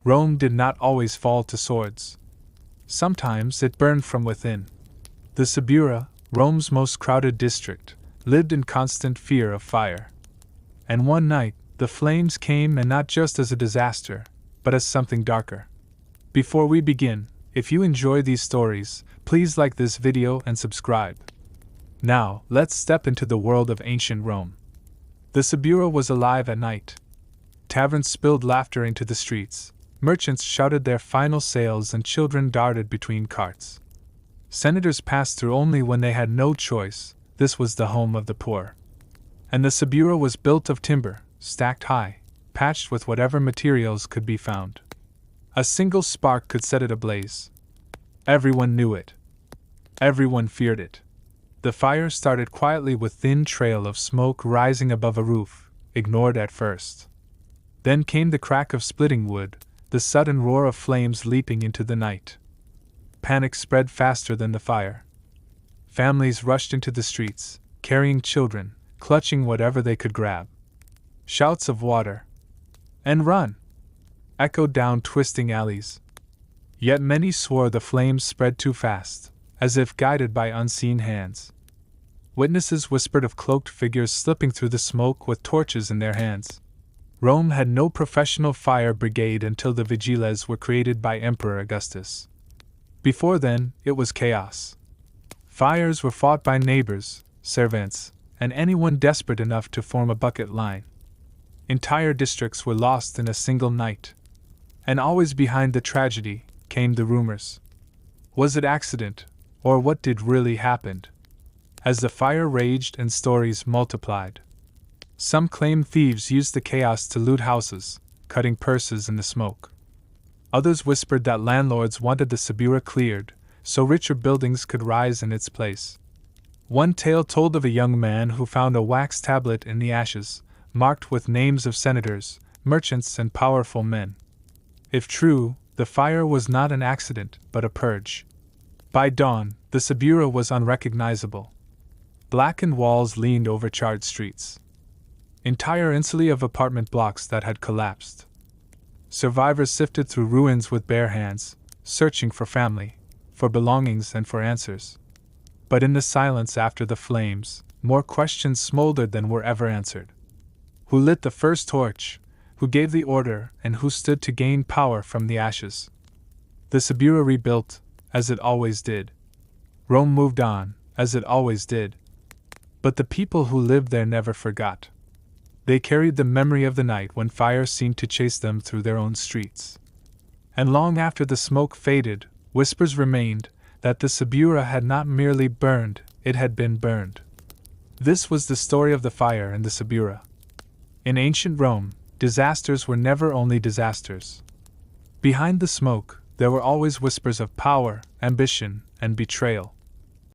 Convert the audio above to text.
Rome did not always fall to swords. Sometimes it burned from within. The Subura, Rome's most crowded district, lived in constant fear of fire. And one night, the flames came, and not just as a disaster, but as something darker. Before we begin, if you enjoy these stories, please like this video and subscribe. Now, let's step into the world of ancient Rome. The Subura was alive at night. Taverns spilled laughter into the streets, merchants shouted their final sales, and children darted between carts. Senators passed through only when they had no choice. This was the home of the poor. And the Subura was built of timber, stacked high, patched with whatever materials could be found. A single spark could set it ablaze. Everyone knew it. Everyone feared it. The fire started quietly with a thin trail of smoke rising above a roof, ignored at first. Then came the crack of splitting wood, the sudden roar of flames leaping into the night. Panic spread faster than the fire. Families rushed into the streets, carrying children, clutching whatever they could grab. Shouts of "water" and "run" echoed down twisting alleys. Yet many swore the flames spread too fast, as if guided by unseen hands. Witnesses whispered of cloaked figures slipping through the smoke with torches in their hands. Rome had no professional fire brigade until the vigiles were created by Emperor Augustus. Before then, it was chaos. Fires were fought by neighbors, servants, and anyone desperate enough to form a bucket line. Entire districts were lost in a single night. And always behind the tragedy came the rumors. Was it accident, or what did really happen? As the fire raged and stories multiplied. Some claimed thieves used the chaos to loot houses, cutting purses in the smoke. Others whispered that landlords wanted the Subura cleared, so richer buildings could rise in its place. One tale told of a young man who found a wax tablet in the ashes, marked with names of senators, merchants, and powerful men. If true, the fire was not an accident, but a purge. By dawn, the Subura was unrecognizable. Blackened walls leaned over charred streets. Entire insulae of apartment blocks that had collapsed. Survivors sifted through ruins with bare hands, searching for family, for belongings, and for answers. But in the silence after the flames, more questions smoldered than were ever answered. Who lit the first torch? Who gave the order, and who stood to gain power from the ashes? The Subura rebuilt, as it always did. Rome moved on, as it always did. But the people who lived there never forgot. They carried the memory of the night when fire seemed to chase them through their own streets. And long after the smoke faded, whispers remained that the Subura had not merely burned, it had been burned. This was the story of the fire and the Subura. In ancient Rome, disasters were never only disasters. Behind the smoke, there were always whispers of power, ambition, and betrayal.